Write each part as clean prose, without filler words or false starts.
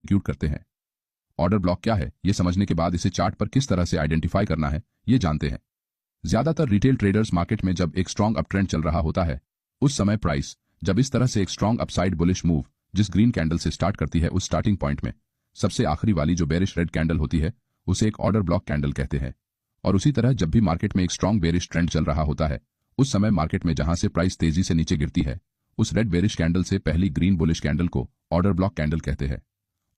Execute करते हैं। Order block क्या है, ये समझने के बाद इसे चार्ट पर किस तरह से आइडेंटिफाई करना है, ये जानते हैं। ज्यादातर रिटेल ट्रेडर्स मार्केट में जब एक स्ट्रॉन्ग अपट्रेंड चल रहा होता है, उस समय प्राइस जब इस तरह से एक स्ट्रॉन्ग अपसाइड बुलिश मूव जिस ग्रीन कैंडल से स्टार्ट करती है, उस स्टार्टिंग पॉइंट में सबसे आखिरी वाली जो बेरिश रेड कैंडल होती है, उसे एक ऑर्डर ब्लॉक कैंडल कहते हैं। और उसी तरह जब भी मार्केट में एक स्ट्रॉन्ग बेरिश ट्रेंड चल रहा होता है, उस समय मार्केट में जहां से प्राइस तेजी से नीचे गिरती है, उस रेड बेरिश कैंडल से पहली ग्रीन बुलिश कैंडल को ऑर्डर ब्लॉक कैंडल कहते हैं।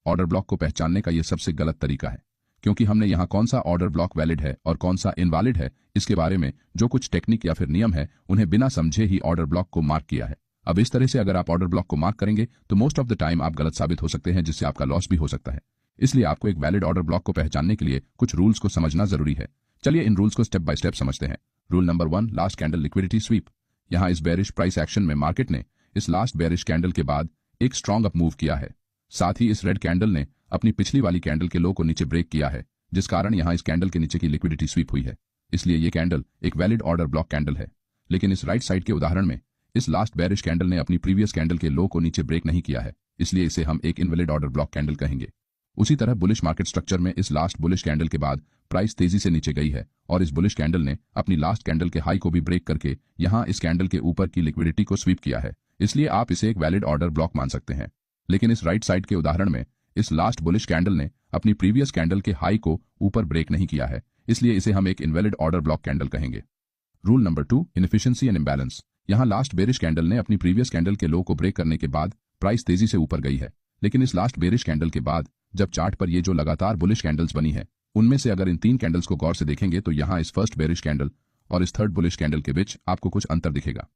ऑर्डर ब्लॉक को पहचानने का यह सबसे गलत तरीका है, क्योंकि हमने यहां कौन सा ऑर्डर ब्लॉक वैलिड है और कौन सा इनवैलिड है, इसके बारे में जो कुछ टेक्निक या फिर नियम है, उन्हें बिना समझे ही ऑर्डर ब्लॉक को मार्क किया है। अब इस तरह से अगर आप ऑर्डर ब्लॉक को मार्क करेंगे तो मोस्ट ऑफ द टाइम आप गलत साबित हो सकते हैं, जिससे आपका लॉस भी हो सकता है। इसलिए आपको एक वैलिड ऑर्डर ब्लॉक को पहचानने के लिए कुछ रूल्स को समझना जरूरी है। चलिए इन रूल्स को स्टेप बाय स्टेप समझते हैं। Rule number 1, last candle liquidity SVEEP. यहां इस बेरिश प्राइस एक्शन में मार्केट ने इस लास्ट बेरिश कैंडल के बाद एक स्ट्रॉन्ग अप मूव किया है। साथ ही इस रेड कैंडल ने अपनी पिछली वाली कैंडल के लो को नीचे ब्रेक किया है, जिस कारण यहां इस कैंडल के नीचे की लिक्विडिटी स्वीप हुई है। इसलिए ये कैंडल एक वैलिड ऑर्डर ब्लॉक कैंडल है। लेकिन इस राइट साइड के उदाहरण में इस लास्ट बेरिश कैंडल ने अपनी प्रीवियस कैंडल के लो को नीचे ब्रेक नहीं किया है, इसलिए इसे हम एक इनवैलिड ऑर्डर ब्लॉक कैंडल कहेंगे। उसी तरह बुलिश मार्केट स्ट्रक्चर में इस लास्ट बुलिश कैंडल के बाद प्राइस तेजी से नीचे गई है और इस बुलिश कैंडल ने अपनी लास्ट कैंडल के हाई को भी ब्रेक करके यहां इस कैंडल के ऊपर की लिक्विडिटी को स्वीप किया है, इसलिए आप इसे एक वैलिड ऑर्डर ब्लॉक मान सकते हैं। लेकिन इस राइट साइड के उदाहरण में इस लास्ट बुलिश कैंडल ने अपनी प्रीवियस कैंडल के हाई को ऊपर ब्रेक नहीं किया है, इसलिए इसे हम एक इनवैलिड ऑर्डर ब्लॉक कैंडल कहेंगे। Rule number 2, inefficiency and imbalance. यहां लास्ट बेरिश कैंडल ने अपनी प्रीवियस कैंडल के लो को ब्रेक करने के बाद प्राइस तेजी से ऊपर गई है, लेकिन इस लास्ट बेरिश कैंडल के बाद जब चार्ट पर ये जो लगातार बुलिश कैंडल्स बनी है, उनमें से अगर इन 3 कैंडल्स को गौर से देखेंगे तो यहां इस फर्स्ट बेरिश कैंडल और इस थर्ड बुलिश कैंडल के बीच आपको कुछ अंतर दिखेगा।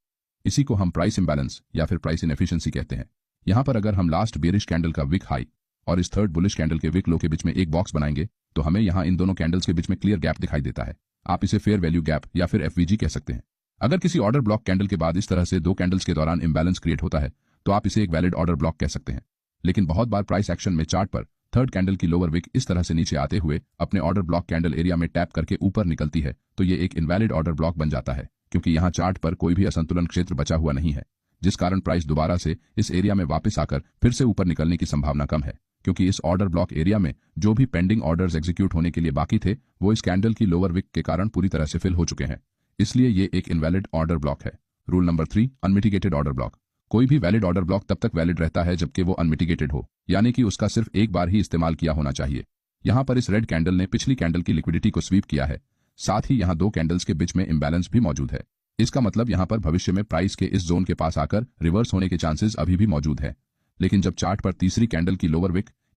इसी को हम प्राइस इंबैलेंस या फिर प्राइस इनएफिशिएंसी कहते हैं। यहां पर अगर हम लास्ट बेरिश कैंडल का विक हाई और इस थर्ड बुलिश कैंडल के विक लो के बीच में एक बॉक्स बनाएंगे तो हमें यहां इन दोनों कैंडल्स के बीच में क्लियर गैप दिखाई देता है। आप इसे फेयर वैल्यू गैप या फिर एफवीजी कह सकते हैं। अगर किसी ऑर्डर ब्लॉक कैंडल के बाद इस तरह से 2 कैंडल्स के दौरान इंबैलेंस क्रिएट होता है तो आप इसे एक वैलिड ऑर्डर ब्लॉक कह सकते हैं। लेकिन बहुत बार प्राइस एक्शन में चार्ट पर थर्ड कैंडल की लोअर विक इस तरह से नीचे आते हुए अपने ऑर्डर ब्लॉक कैंडल एरिया में टैप करके ऊपर निकलती है, तो ये एक इनवैलिड ऑर्डर ब्लॉक बन जाता है, क्योंकि यहाँ चार्ट पर कोई भी असंतुलन क्षेत्र बचा हुआ नहीं है, जिस कारण प्राइस दोबारा से इस एरिया में वापस आकर फिर से ऊपर निकलने की संभावना कम है, क्योंकि इस ऑर्डर ब्लॉक एरिया में जो भी पेंडिंग ऑर्डर्स एग्जीक्यूट होने के लिए बाकी थे वो इस कैंडल की लोअर विक के कारण पूरी तरह से फिल हो चुके हैं, इसलिए ये एक इनवैलिड ऑर्डर ब्लॉक है। Rule number 3, unmitigated order block. कोई भी वैलिड ऑर्डर ब्लॉक तब तक वैलिड रहता है जबकि वो अनमिटिगेटेड हो, यानी कि उसका सिर्फ एक बार ही इस्तेमाल किया होना चाहिए। यहां पर इस रेड कैंडल ने पिछली कैंडल की लिक्विडिटी को स्वीप किया है, साथ ही यहां 2 कैंडल्स के बीच में इंबैलेंस भी मौजूद है। इसका मतलब यहां पर भविष्य में प्राइस के इस जोन के पास आकर रिवर्स होने के चांसेस अभी भी मौजूद है। लेकिन जब चार्ट पर तीसरी कैंडल की लोअर विक